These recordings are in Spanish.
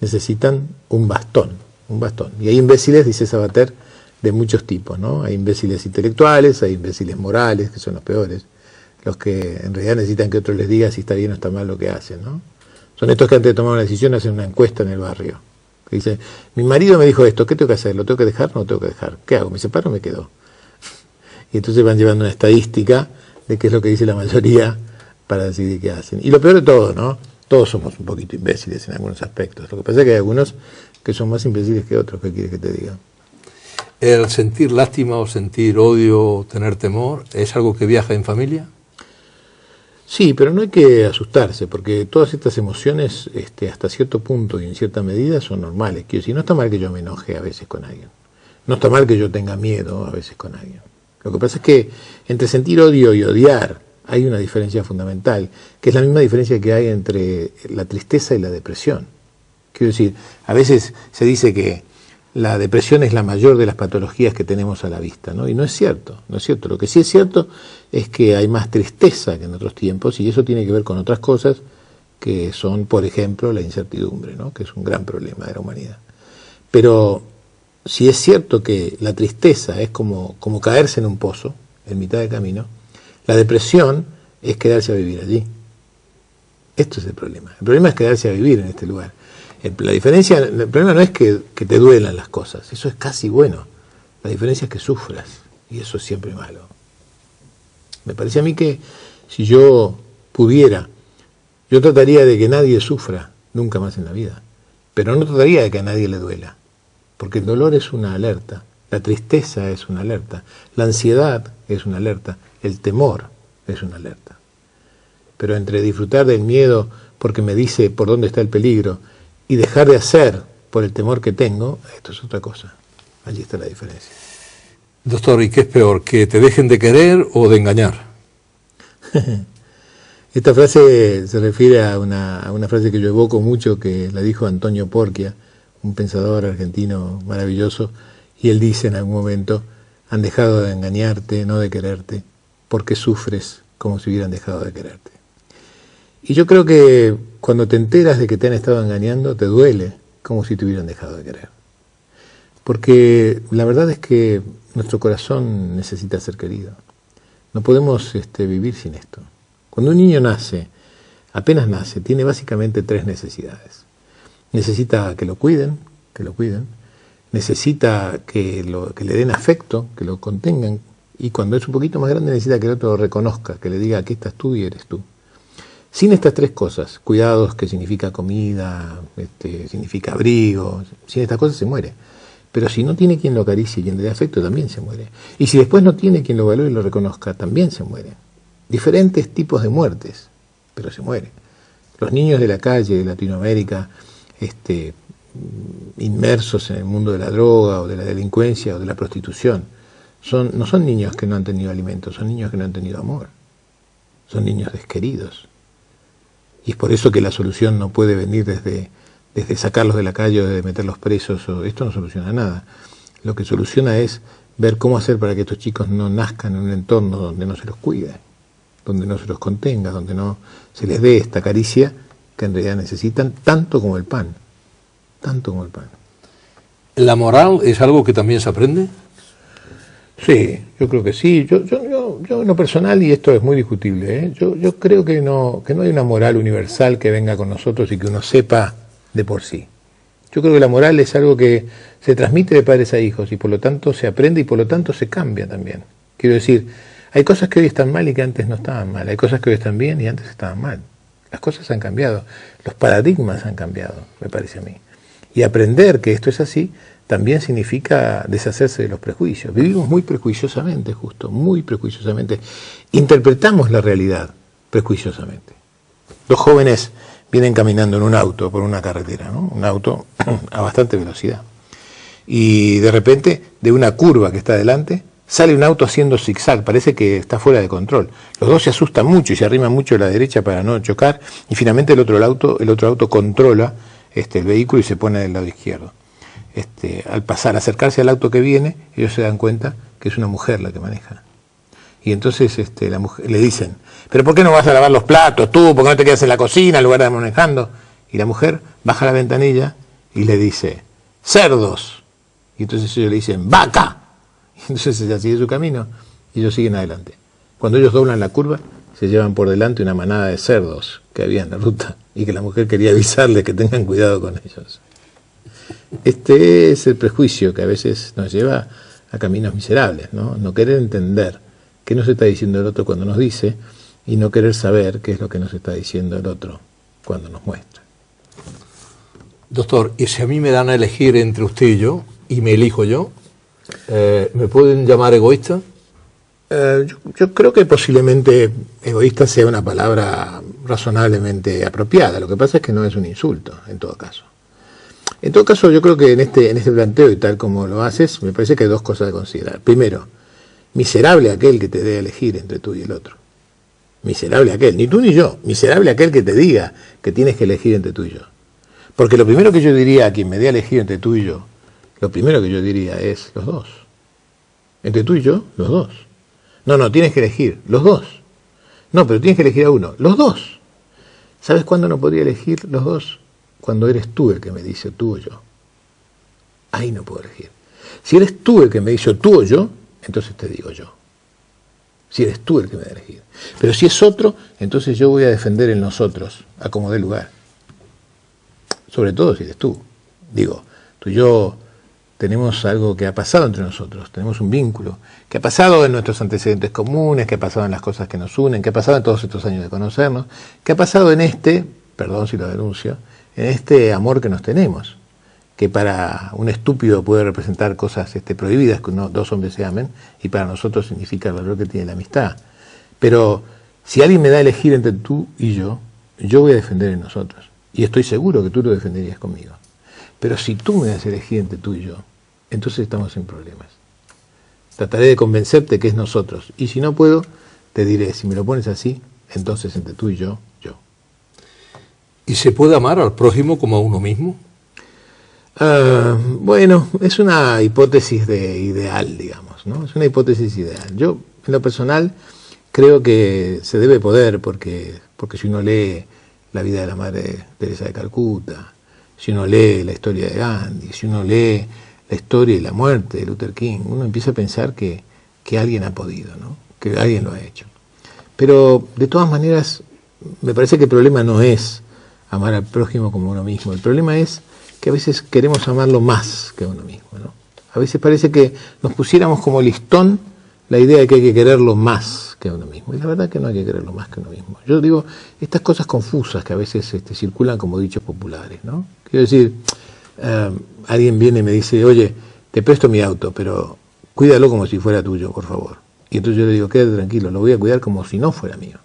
necesitan un bastón, un bastón. Y hay imbéciles, dice Sabater, de muchos tipos, ¿no? Hay imbéciles intelectuales, hay imbéciles morales, que son los peores, los que en realidad necesitan que otro les diga si está bien o está mal lo que hacen, ¿no? Son estos que antes de tomar una decisión hacen una encuesta en el barrio. Que dice, mi marido me dijo esto, ¿qué tengo que hacer? ¿Lo tengo que dejar? No lo tengo que dejar. ¿Qué hago? ¿Me separo o me quedo? Y entonces van llevando una estadística de qué es lo que dice la mayoría para decidir qué hacen. Y lo peor de todo, ¿no? Todos somos un poquito imbéciles en algunos aspectos. Lo que pasa es que hay algunos que son más imbéciles que otros. ¿Qué quieres que te diga? ¿El sentir lástima o sentir odio o tener temor es algo que viaja en familia? Sí, pero no hay que asustarse, porque todas estas emociones, hasta cierto punto y en cierta medida, son normales. Quiero decir, no está mal que yo me enoje a veces con alguien. No está mal que yo tenga miedo a veces con alguien. Lo que pasa es que entre sentir odio y odiar hay una diferencia fundamental, que es la misma diferencia que hay entre la tristeza y la depresión. Quiero decir, a veces se dice que la depresión es la mayor de las patologías que tenemos a la vista, ¿no? Y no es cierto, no es cierto. Lo que sí es cierto es que hay más tristeza que en otros tiempos, y eso tiene que ver con otras cosas que son, por ejemplo, la incertidumbre, ¿no? Que es un gran problema de la humanidad. Pero si es cierto que la tristeza es como caerse en un pozo, en mitad de camino, la depresión es quedarse a vivir allí. Esto es el problema. El problema es quedarse a vivir en este lugar. El problema no es que te duelan las cosas, eso es casi bueno. La diferencia es que sufras, y eso es siempre malo. Me parece a mí que si yo pudiera, yo trataría de que nadie sufra nunca más en la vida, pero no trataría de que a nadie le duela, porque el dolor es una alerta, la tristeza es una alerta, la ansiedad es una alerta, el temor es una alerta. Pero entre disfrutar del miedo porque me dice por dónde está el peligro y dejar de hacer por el temor que tengo, esto es otra cosa. Allí está la diferencia. Doctor, ¿y qué es peor, que te dejen de querer o de engañar? Esta frase se refiere a una frase que yo evoco mucho, que la dijo Antonio Porquia, un pensador argentino maravilloso, y él dice en algún momento, han dejado de engañarte, no de quererte, porque sufres como si hubieran dejado de quererte. Y yo creo que cuando te enteras de que te han estado engañando, te duele como si te hubieran dejado de querer. Porque la verdad es que nuestro corazón necesita ser querido. No podemos vivir sin esto. Cuando un niño nace, apenas nace, tiene básicamente 3 necesidades. Necesita que lo cuiden, necesita que le den afecto, que lo contengan, y cuando es un poquito más grande necesita que el otro lo reconozca, que le diga, aquí estás tú y eres tú. Sin estas 3 cosas, cuidados, que significa comida, significa abrigo, sin estas cosas se muere. Pero si no tiene quien lo acaricie y quien le dé afecto, también se muere. Y si después no tiene quien lo valore y lo reconozca, también se muere. Diferentes tipos de muertes, pero se muere. Los niños de la calle de Latinoamérica, inmersos en el mundo de la droga o de la delincuencia o de la prostitución, no son niños que no han tenido alimento, son niños que no han tenido amor. Son niños desqueridos. Y es por eso que la solución no puede venir desde sacarlos de la calle o de meterlos presos. Esto no soluciona nada. Lo que soluciona es ver cómo hacer para que estos chicos no nazcan en un entorno donde no se los cuide, donde no se los contenga, donde no se les dé esta caricia que en realidad necesitan tanto como el pan. Tanto como el pan. ¿La moral es algo que también se aprende? Sí, yo creo que sí. Yo en lo personal, y esto es muy discutible, yo creo que no hay una moral universal que venga con nosotros y que uno sepa de por sí. Yo creo que la moral es algo que se transmite de padres a hijos y por lo tanto se aprende y por lo tanto se cambia también. Quiero decir, hay cosas que hoy están mal y que antes no estaban mal. Hay cosas que hoy están bien y antes estaban mal. Las cosas han cambiado. Los paradigmas han cambiado, me parece a mí. Y aprender que esto es así también significa deshacerse de los prejuicios. Vivimos muy prejuiciosamente, muy prejuiciosamente. Interpretamos la realidad prejuiciosamente. 2 jóvenes vienen caminando en un auto por una carretera, ¿no? Un auto a bastante velocidad. Y de repente, de una curva que está delante, sale un auto haciendo zigzag, parece que está fuera de control. Los 2 se asustan mucho y se arriman mucho a la derecha para no chocar, y finalmente el otro auto controla el vehículo y se pone del lado izquierdo. Al acercarse al auto que viene, ellos se dan cuenta que es una mujer la que maneja. Y entonces la mujer, le dicen, ¿pero por qué no vas a lavar los platos tú? ¿Por qué no te quedas en la cocina en lugar de manejando? Y la mujer baja la ventanilla y le dice, cerdos. Y entonces ellos le dicen, vaca. Y entonces ella sigue su camino y ellos siguen adelante. Cuando ellos doblan la curva, se llevan por delante una manada de cerdos que había en la ruta y que la mujer quería avisarles que tengan cuidado con ellos. Este es el prejuicio que a veces nos lleva a caminos miserables, ¿no? No querer entender qué nos está diciendo el otro cuando nos dice y no querer saber qué es lo que nos está diciendo el otro cuando nos muestra. Doctor, y si a mí me dan a elegir entre usted y yo, y me elijo yo, ¿me pueden llamar egoísta? Yo creo que posiblemente egoísta sea una palabra razonablemente apropiada. Lo que pasa es que no es un insulto, en todo caso. En todo caso, yo creo que en este planteo y tal como lo haces, me parece que hay dos cosas a considerar. Primero, miserable aquel que te dé a elegir entre tú y el otro. Miserable aquel, ni tú ni yo. Miserable aquel que te diga que tienes que elegir entre tú y yo. Porque lo primero que yo diría a quien me dé a elegir entre tú y yo, lo primero que yo diría es los dos. Entre tú y yo, los dos. No, tienes que elegir, los dos. No, pero tienes que elegir a uno, los dos. ¿Sabes cuándo no podría elegir los dos? Cuando eres tú el que me dice tú o yo. Ahí no puedo elegir. Si eres tú el que me dice tú o yo, entonces te digo yo. Si eres tú el que me da a elegir. Pero si es otro, entonces yo voy a defender el nosotros, a como dé lugar. Sobre todo si eres tú. Digo, tú y yo tenemos algo que ha pasado entre nosotros, tenemos un vínculo, que ha pasado en nuestros antecedentes comunes, que ha pasado en las cosas que nos unen, que ha pasado en todos estos años de conocernos, que ha pasado en este, perdón si lo denuncio, en este amor que nos tenemos, que para un estúpido puede representar cosas prohibidas, que dos hombres se amen, y para nosotros significa el valor que tiene la amistad. Pero si alguien me da a elegir entre tú y yo voy a defender en nosotros, y estoy seguro que tú lo defenderías conmigo. Pero si tú me das a elegir entre tú y yo, entonces estamos en problemas. Trataré de convencerte que es nosotros. Y si no puedo, te diré, si me lo pones así, entonces entre tú y yo, yo. ¿Y se puede amar al prójimo como a uno mismo? Bueno, es una hipótesis ideal, digamos, ¿no? Es una hipótesis ideal. Yo, en lo personal, creo que se debe poder, porque si uno lee la vida de la Madre Teresa de Calcuta, si uno lee la historia de Gandhi, si uno lee la historia y la muerte de Luther King, uno empieza a pensar que alguien ha podido, ¿no? Que alguien lo ha hecho. Pero, de todas maneras, me parece que el problema no es amar al prójimo como uno mismo. El problema es que a veces queremos amarlo más que a uno mismo, ¿no? A veces parece que nos pusiéramos como listón la idea de que hay que quererlo más que a uno mismo. Y la verdad que no hay que quererlo más que a uno mismo. Yo digo, estas cosas confusas que a veces circulan como dichos populares, ¿no? Quiero decir, alguien viene y me dice, oye, te presto mi auto, pero cuídalo como si fuera tuyo, por favor. Y entonces yo le digo, quédate tranquilo, lo voy a cuidar como si no fuera mío.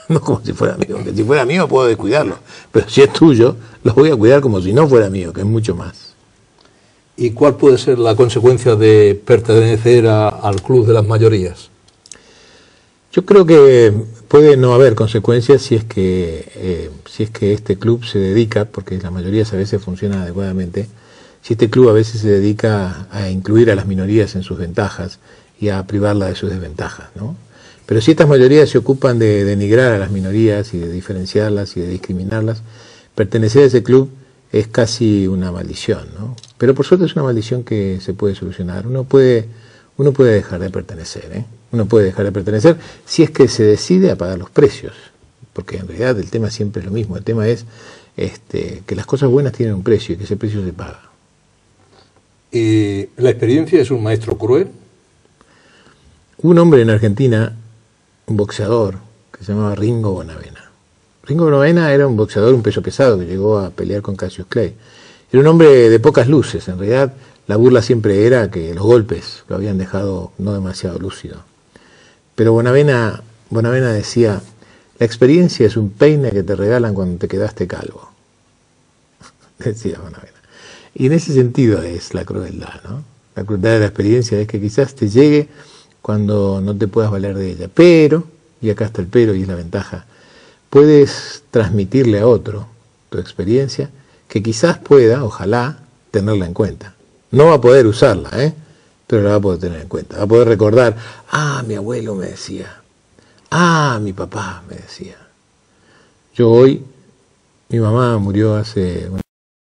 No como si fuera mío, porque si fuera mío puedo descuidarlo. Pero si es tuyo, lo voy a cuidar como si no fuera mío, que es mucho más. ¿Y cuál puede ser la consecuencia de pertenecer al club de las mayorías? Yo creo que puede no haber consecuencias si es que este club se dedica, porque la mayoría a veces funciona adecuadamente, si este club a veces se dedica a incluir a las minorías en sus ventajas y a privarlas de sus desventajas, ¿no? Pero si estas mayorías se ocupan de denigrar a las minorías y de diferenciarlas y de discriminarlas, pertenecer a ese club es casi una maldición, ¿no? Pero por suerte es una maldición que se puede solucionar. Uno puede dejar de pertenecer, ¿eh? Uno puede dejar de pertenecer si es que se decide a pagar los precios, porque en realidad el tema siempre es lo mismo. El tema es que las cosas buenas tienen un precio y que ese precio se paga. ¿La experiencia es un maestro cruel? Hubo un hombre en Argentina, un boxeador, que se llamaba Ringo Bonavena. Ringo Bonavena era un boxeador, un peso pesado, que llegó a pelear con Cassius Clay. Era un hombre de pocas luces, en realidad la burla siempre era que los golpes lo habían dejado no demasiado lúcido. Pero Bonavena decía, la experiencia es un peine que te regalan cuando te quedaste calvo. Decía Bonavena. Y en ese sentido es la crueldad, ¿no? La crueldad de la experiencia es que quizás te llegue cuando no te puedas valer de ella. Pero, y acá está el pero y es la ventaja, puedes transmitirle a otro tu experiencia que quizás pueda, ojalá, tenerla en cuenta. No va a poder usarla, pero la va a poder tener en cuenta. Va a poder recordar, mi abuelo me decía, mi papá me decía. Yo hoy, mi mamá murió hace